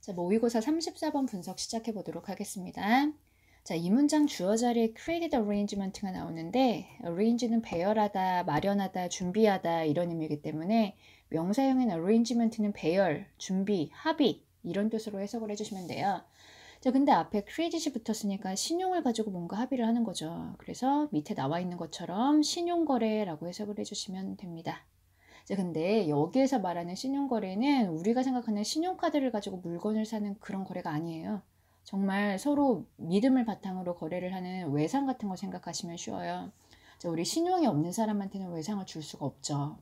자, 모의고사 34번 분석 시작해 보도록 하겠습니다. 자, 이 문장 주어 자리에 created arrangement가 나오는데 arrange는 배열하다, 마련하다, 준비하다 이런 의미이기 때문에 명사형인 arrangement는 배열, 준비, 합의 이런 뜻으로 해석을 해주시면 돼요. 자, 근데 앞에 credit이 붙었으니까 신용을 가지고 뭔가 합의를 하는 거죠. 그래서 밑에 나와 있는 것처럼 신용거래라고 해석을 해주시면 됩니다. 자, 근데 여기에서 말하는 신용거래는 우리가 생각하는 신용카드를 가지고 물건을 사는 그런 거래가 아니에요. 정말 서로 믿음을 바탕으로 거래를 하는 외상 같은 거 생각하시면 쉬워요. 자, 우리 신용이 없는 사람한테는 외상을 줄 수가 없죠.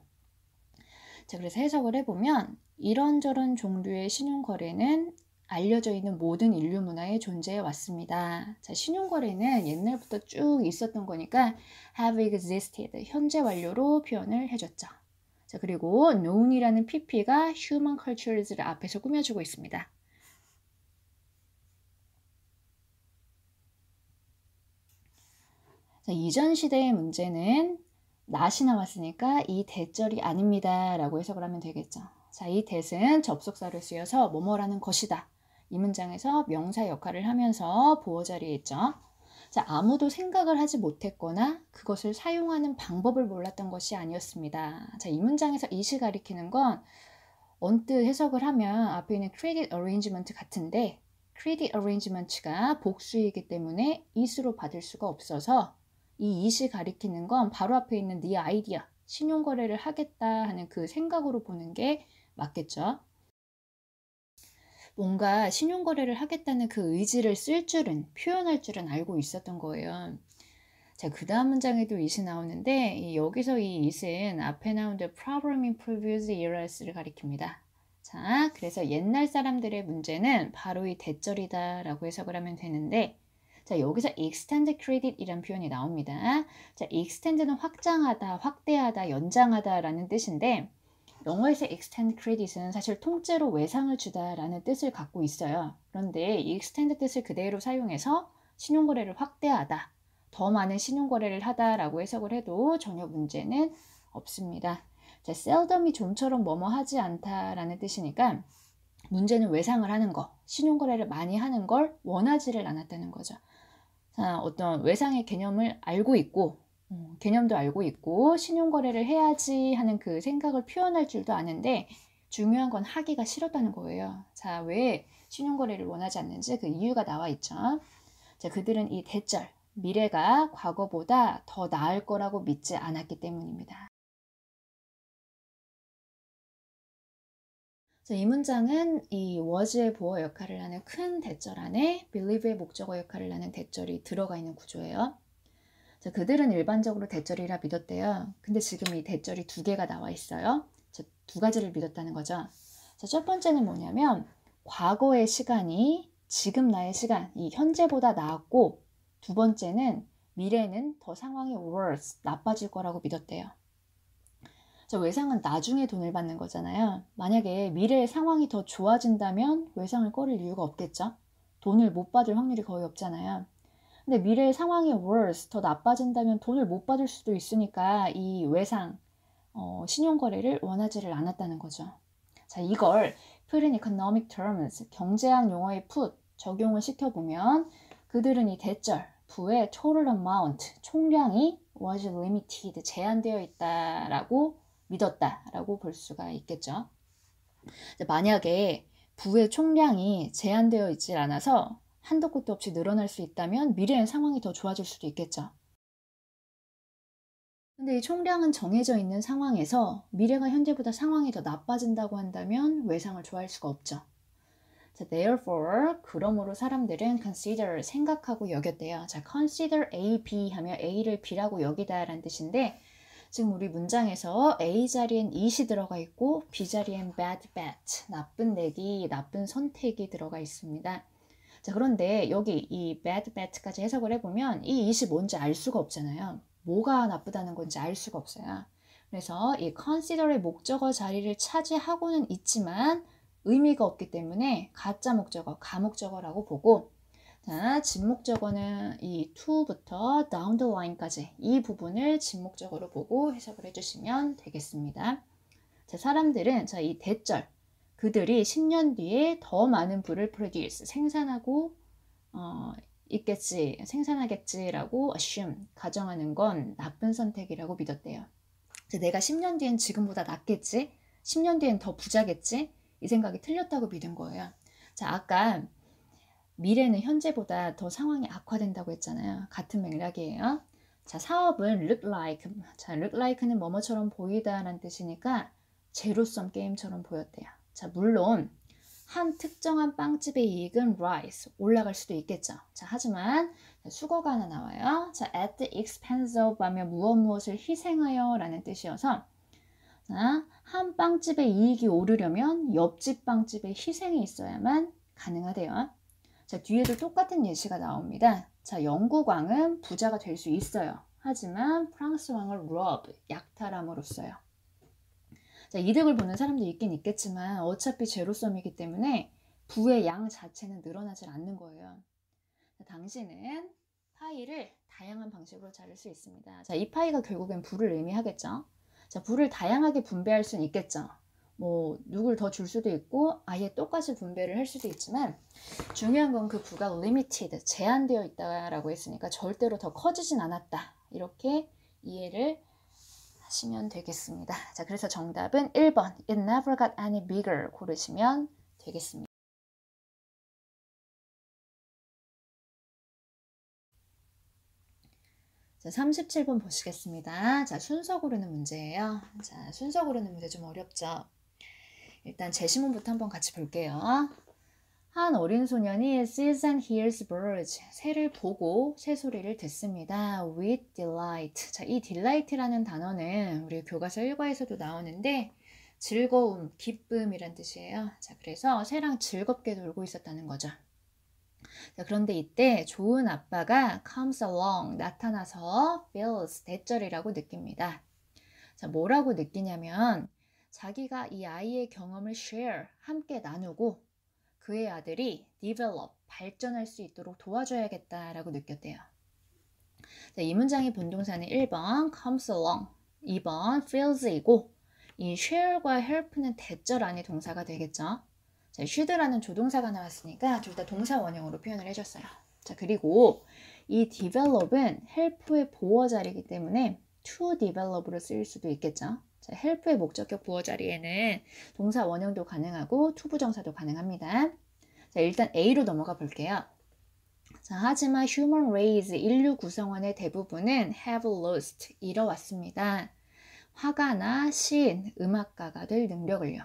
자, 그래서 해석을 해보면 이런저런 종류의 신용거래는 알려져 있는 모든 인류 문화에 존재해 왔습니다. 자, 신용거래는 옛날부터 쭉 있었던 거니까 have existed, 현재 완료로 표현을 해줬죠. 자, 그리고 known이라는 pp가 human cultures를 앞에서 꾸며주고 있습니다. 자, 이전 시대의 문제는 not이 나왔으니까 이 대절이 아닙니다 라고 해석을 하면 되겠죠. 자, 이 that은 접속사를 쓰여서 뭐뭐라는 것이다. 이 문장에서 명사 역할을 하면서 보어 자리에 있죠. 자, 아무도 생각을 하지 못했거나 그것을 사용하는 방법을 몰랐던 것이 아니었습니다. 자, 이 문장에서 it이 가리키는 건 언뜻 해석을 하면 앞에 있는 credit arrangement 같은데 credit arrangement가 복수이기 때문에 it으로 받을 수가 없어서 이 it이 가리키는 건 바로 앞에 있는 the idea, 신용거래를 하겠다 하는 그 생각으로 보는 게 맞겠죠. 뭔가 신용거래를 하겠다는 그 의지를 쓸 줄은, 표현할 줄은 알고 있었던 거예요. 자, 그 다음 문장에도 it이 나오는데 여기서 이 it은 앞에 나온 the problem in previous eras를 가리킵니다. 자, 그래서 옛날 사람들의 문제는 바로 이 대절이다 라고 해석을 하면 되는데 자, 여기서 extend credit 이란 표현이 나옵니다. 자, extend는 확장하다, 확대하다, 연장하다 라는 뜻인데 영어에서 extend credit은 사실 통째로 외상을 주다 라는 뜻을 갖고 있어요. 그런데 이 extend 뜻을 그대로 사용해서 신용거래를 확대하다, 더 많은 신용거래를 하다라고 해석을 해도 전혀 문제는 없습니다. 자, seldom이 좀처럼 뭐뭐 하지 않다라는 뜻이니까 문제는 외상을 하는 거, 신용거래를 많이 하는 걸 원하지를 않았다는 거죠. 자, 어떤 외상의 개념을 알고 있고 개념도 알고 있고 신용거래를 해야지 하는 그 생각을 표현할 줄도 아는데 중요한 건 하기가 싫었다는 거예요. 자, 왜 신용거래를 원하지 않는지 그 이유가 나와 있죠. 자, 그들은 이 대절, 미래가 과거보다 더 나을 거라고 믿지 않았기 때문입니다. 자, 이 문장은 이 was의 보어 역할을 하는 큰 대절 안에 believe의 목적어 역할을 하는 대절이 들어가 있는 구조예요. 자, 그들은 일반적으로 대절이라 믿었대요. 근데 지금 이 대절이 두 개가 나와 있어요. 자, 두 가지를 믿었다는 거죠. 자, 첫 번째는 뭐냐면 과거의 시간이 지금 나의 시간, 이 현재보다 나았고 두 번째는 미래는 더 상황이 worse, 나빠질 거라고 믿었대요. 자, 외상은 나중에 돈을 받는 거잖아요. 만약에 미래의 상황이 더 좋아진다면 외상을 꺼릴 이유가 없겠죠. 돈을 못 받을 확률이 거의 없잖아요. 근데 미래의 상황이 worse, 더 나빠진다면 돈을 못 받을 수도 있으니까 이 외상, 신용거래를 원하지를 않았다는 거죠. 자, 이걸 put in economic terms, 경제학 용어에 put, 적용을 시켜보면 그들은 이 대절, 부의 total amount, 총량이 was limited, 제한되어 있다라고 믿었다라고 볼 수가 있겠죠. 만약에 부의 총량이 제한되어 있질 않아서 한도 끝도 없이 늘어날 수 있다면 미래의 상황이 더 좋아질 수도 있겠죠. 근데 이 총량은 정해져 있는 상황에서 미래가 현재보다 상황이 더 나빠진다고 한다면 외상을 좋아할 수가 없죠. 자, therefore, 그러므로 사람들은 consider, 생각하고 여겼대요. 자, consider A, B 하면 A를 B라고 여기다 라는 뜻인데 지금 우리 문장에서 A 자리엔 it이 들어가 있고 B 자리엔 bad bet, 나쁜 내기, 나쁜 선택이 들어가 있습니다. 자, 그런데 여기 이 bad bet까지 해석을 해보면 이 it이 뭔지 알 수가 없잖아요. 뭐가 나쁘다는 건지 알 수가 없어요. 그래서 이 consider의 목적어 자리를 차지하고는 있지만 의미가 없기 때문에 가짜 목적어, 가목적어라고 보고 자, 진목적어는 이 to부터 down the line까지 이 부분을 진목적어로 보고 해석을 해주시면 되겠습니다. 자, 사람들은 자, 이 대절, 그들이 10년 뒤에 더 많은 부를 produce, 생산하고 생산하겠지라고 assume, 가정하는 건 나쁜 선택이라고 믿었대요. 내가 10년 뒤엔 지금보다 낫겠지? 10년 뒤엔 더 부자겠지? 이 생각이 틀렸다고 믿은 거예요. 자, 아까 미래는 현재보다 더 상황이 악화된다고 했잖아요. 같은 맥락이에요. 자, 사업은 look like. 자, look like는 뭐뭐처럼 보이다 라는 뜻이니까 제로섬 게임처럼 보였대요. 자, 물론 한 특정한 빵집의 이익은 rise, 올라갈 수도 있겠죠. 자, 하지만 수거가 하나 나와요. 자, at the expense of 하면 무엇을 희생하여 라는 뜻이어서 자, 한 빵집의 이익이 오르려면 옆집 빵집의 희생이 있어야만 가능하대요. 자, 뒤에도 똑같은 예시가 나옵니다. 자, 영국 왕은 부자가 될 수 있어요. 하지만 프랑스 왕을 rob, 약탈함으로써요. 자, 이득을 보는 사람도 있긴 있겠지만 어차피 제로섬이기 때문에 부의 양 자체는 늘어나질 않는 거예요. 자, 당신은 파이를 다양한 방식으로 자를 수 있습니다. 자, 이 파이가 결국엔 부를 의미하겠죠. 자, 부를 다양하게 분배할 수는 있겠죠. 뭐 누굴 더 줄 수도 있고 아예 똑같이 분배를 할 수도 있지만 중요한 건 그 부가 limited, 제한되어 있다라고 했으니까 절대로 더 커지진 않았다. 이렇게 이해를 하시면 되겠습니다. 자, 그래서 정답은 1번 It never got any bigger 고르시면 되겠습니다. 자, 37번 보시겠습니다. 자, 순서 고르는 문제예요. 자, 순서 고르는 문제 좀 어렵죠? 일단 제시문부터 한번 같이 볼게요. 한 어린 소년이 sees and hears birds, 새를 보고 새소리를 듣습니다. with delight. 자, 이 delight라는 단어는 우리 교과서 1과에서도 나오는데 즐거움, 기쁨이란 뜻이에요. 자, 그래서 새랑 즐겁게 놀고 있었다는 거죠. 자, 그런데 이때 좋은 아빠가 comes along, 나타나서 feels, 대절이라고 느낍니다. 자, 뭐라고 느끼냐면 자기가 이 아이의 경험을 share, 함께 나누고 그의 아들이 develop, 발전할 수 있도록 도와줘야겠다라고 느꼈대요. 자, 이 문장의 본동사는 1번 comes along, 2번 feels이고 이 share과 help는 대절 안에 동사가 되겠죠. 자, should라는 조동사가 나왔으니까 둘 다 동사 원형으로 표현을 해줬어요. 자, 그리고 이 develop은 help의 보어 자리이기 때문에 to develop으로 쓰일 수도 있겠죠. 자, help의 목적격 부어 자리에는 동사 원형도 가능하고 to 부정사도 가능합니다. 자, 일단 A로 넘어가 볼게요. 자, 하지만 human race, 인류 구성원의 대부분은 have lost, 잃어왔습니다. 화가나 시인, 음악가가 될 능력을요.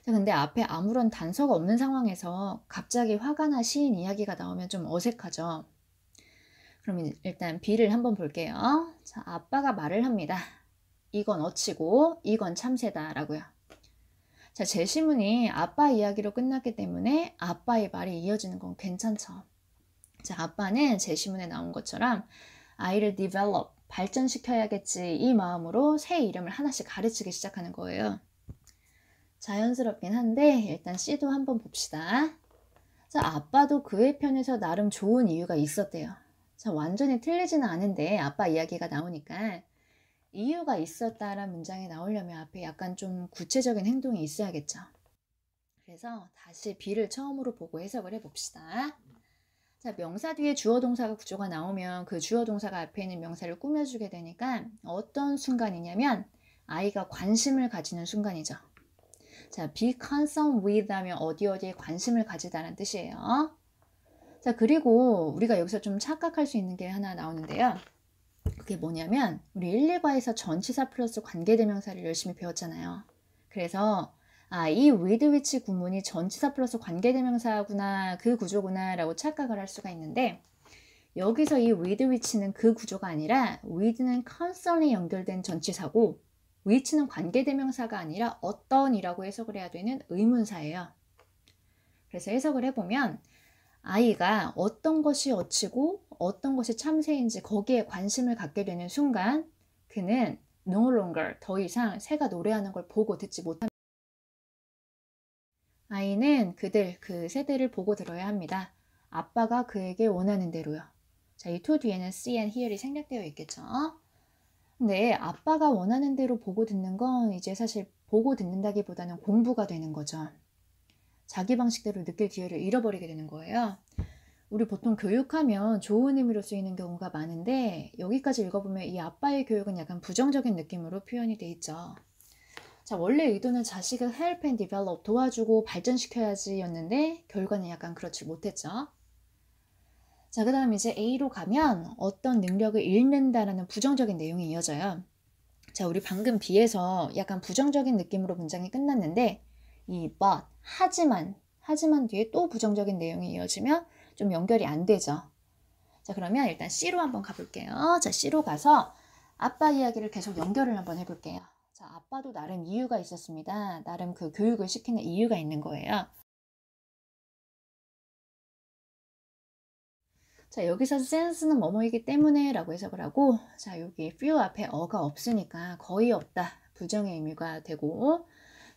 자, 근데 앞에 아무런 단서가 없는 상황에서 갑자기 화가나 시인 이야기가 나오면 좀 어색하죠. 그럼 일단 B를 한번 볼게요. 자, 아빠가 말을 합니다. 이건 어치고 이건 참새다 라고요. 자, 제시문이 아빠 이야기로 끝났기 때문에 아빠의 말이 이어지는 건 괜찮죠. 자, 아빠는 제시문에 나온 것처럼 아이를 develop, 발전시켜야겠지 이 마음으로 새 이름을 하나씩 가르치기 시작하는 거예요. 자연스럽긴 한데 일단 C도 한번 봅시다. 자, 아빠도 그의 편에서 나름 좋은 이유가 있었대요. 자, 완전히 틀리지는 않은데 아빠 이야기가 나오니까 이유가 있었다라는 문장이 나오려면 앞에 약간 좀 구체적인 행동이 있어야겠죠. 그래서 다시 B를 처음으로 보고 해석을 해봅시다. 자, 명사 뒤에 주어 동사가 구조가 나오면 그 주어 동사가 앞에 있는 명사를 꾸며주게 되니까 어떤 순간이냐면 아이가 관심을 가지는 순간이죠. 자, be concerned with 하면 어디에 관심을 가지다라는 뜻이에요. 자, 그리고 우리가 여기서 좀 착각할 수 있는 게 하나 나오는데요. 그게 뭐냐면 우리 1, 2과에서 전치사 플러스 관계대명사를 열심히 배웠잖아요. 그래서 이 with which 구문이 전치사 플러스 관계대명사구나, 그 구조구나 라고 착각을 할 수가 있는데 여기서 이 with which는 그 구조가 아니라 with는 concern에 연결된 전치사고 which는 관계대명사가 아니라 어떤이라고 해석을 해야 되는 의문사예요. 그래서 해석을 해보면 아이가 어떤 것이 어치고 어떤 것이 참새인지 거기에 관심을 갖게 되는 순간 그는 no longer, 더 이상 새가 노래하는 걸 보고 듣지 못합니다. 아이는 그 새들을 보고 들어야 합니다. 아빠가 그에게 원하는 대로요. 자, 이 to 뒤에는 see and hear이 생략되어 있겠죠. 근데 아빠가 원하는 대로 보고 듣는 건 이제 사실 보고 듣는다기보다는 공부가 되는 거죠. 자기 방식대로 느낄 기회를 잃어버리게 되는 거예요. 우리 보통 교육하면 좋은 의미로 쓰이는 경우가 많은데 여기까지 읽어보면 이 아빠의 교육은 약간 부정적인 느낌으로 표현이 돼 있죠. 자, 원래 의도는 자식을 help and develop, 도와주고 발전시켜야지 였는데 결과는 약간 그렇지 못했죠. 자, 그 다음 이제 A로 가면 어떤 능력을 잃는다라는 부정적인 내용이 이어져요. 자, 우리 방금 B에서 약간 부정적인 느낌으로 문장이 끝났는데 이 but, 하지만 뒤에 또 부정적인 내용이 이어지면 좀 연결이 안 되죠. 자, 그러면 일단 C로 한번 가볼게요. 자, C로 가서 아빠 이야기를 계속 연결을 한번 해볼게요. 자, 아빠도 나름 이유가 있었습니다. 나름 그 교육을 시키는 이유가 있는 거예요. 자, 여기서 sense는 뭐뭐이기 때문에 라고 해석을 하고, 자, 여기 few 앞에 어가 없으니까 거의 없다, 부정의 의미가 되고,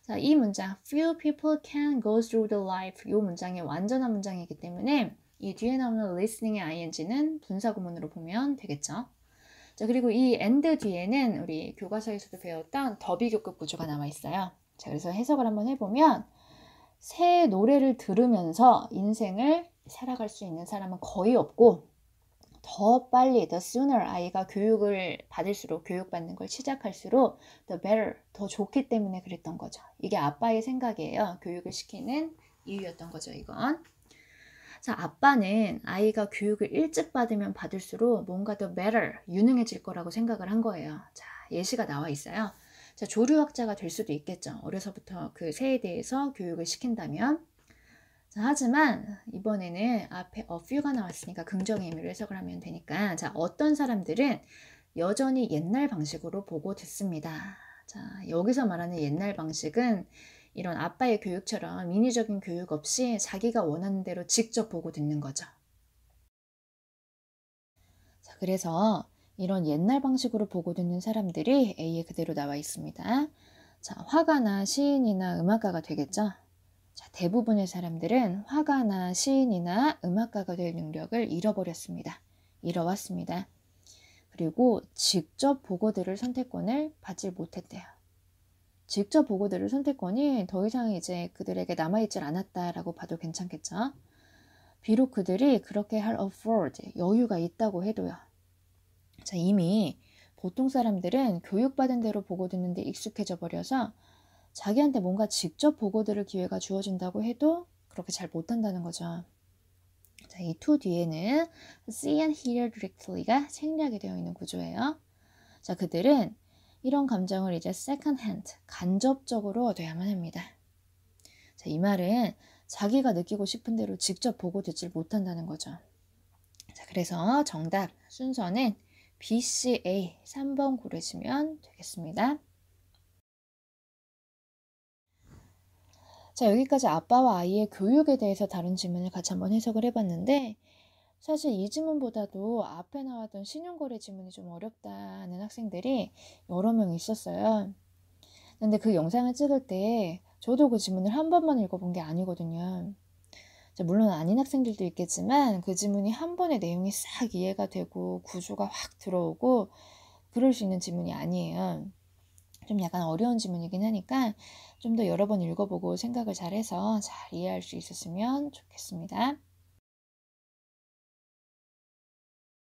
자, 이 문장 few people can go through the life, 이 문장이 완전한 문장이기 때문에 이 뒤에 나오는 listening의 ing는 분사구문으로 보면 되겠죠. 자, 그리고 이 and 뒤에는 우리 교과서에서도 배웠던 더비교급 구조가 나와 있어요. 자, 그래서 해석을 한번 해보면 새 노래를 들으면서 인생을 살아갈 수 있는 사람은 거의 없고 더 빨리, the sooner 아이가 교육을 받을수록, 교육받는 걸 시작할수록 the better, 더 좋기 때문에 그랬던 거죠. 이게 아빠의 생각이에요. 교육을 시키는 이유였던 거죠, 이건. 자, 아빠는 아이가 교육을 일찍 받으면 받을수록 뭔가 더 better, 유능해질 거라고 생각을 한 거예요. 자, 예시가 나와 있어요. 자, 조류학자가 될 수도 있겠죠. 어려서부터 그 새에 대해서 교육을 시킨다면. 자, 하지만 이번에는 앞에 a few가 나왔으니까 긍정의 의미로 해석을 하면 되니까, 자, 어떤 사람들은 여전히 옛날 방식으로 보고 듣습니다. 자, 여기서 말하는 옛날 방식은 이런 아빠의 교육처럼 인위적인 교육 없이 자기가 원하는 대로 직접 보고 듣는 거죠. 자, 그래서 이런 옛날 방식으로 보고 듣는 사람들이 A에 그대로 나와 있습니다. 자, 화가나 시인이나 음악가가 되겠죠. 자, 대부분의 사람들은 화가나 시인이나 음악가가 될 능력을 잃어버렸습니다. 잃어왔습니다. 그리고 직접 보고 들을 선택권을 받지 못했대요. 직접 보고 들을 선택권이 더 이상 이제 그들에게 남아있질 않았다라고 봐도 괜찮겠죠. 비록 그들이 그렇게 할 afford, 여유가 있다고 해도요. 자, 이미 보통 사람들은 교육받은 대로 보고 듣는데 익숙해져 버려서 자기한테 뭔가 직접 보고 들을 기회가 주어진다고 해도 그렇게 잘 못한다는 거죠. 자, 이 to 뒤에는 see and hear directly가 생략이 되어 있는 구조예요. 자, 그들은 이런 감정을 이제 second hand, 간접적으로 얻어야만 합니다. 자, 이 말은 자기가 느끼고 싶은 대로 직접 보고 듣질 못한다는 거죠. 자, 그래서 정답 순서는 B, C, A 3번 고르시면 되겠습니다. 자, 여기까지 아빠와 아이의 교육에 대해서 다른 질문을 같이 한번 해석을 해봤는데, 사실 이 질문보다도 앞에 나왔던 신용거래 질문이 좀 어렵다는 학생들이 여러 명 있었어요. 근데 그 영상을 찍을 때 저도 그 질문을 한 번만 읽어본 게 아니거든요. 자, 물론 아닌 학생들도 있겠지만 그 질문이 한 번에 내용이 싹 이해가 되고 구조가 확 들어오고 그럴 수 있는 질문이 아니에요. 좀 약간 어려운 질문이긴 하니까 좀 더 여러 번 읽어보고 생각을 잘해서 잘 이해할 수 있었으면 좋겠습니다.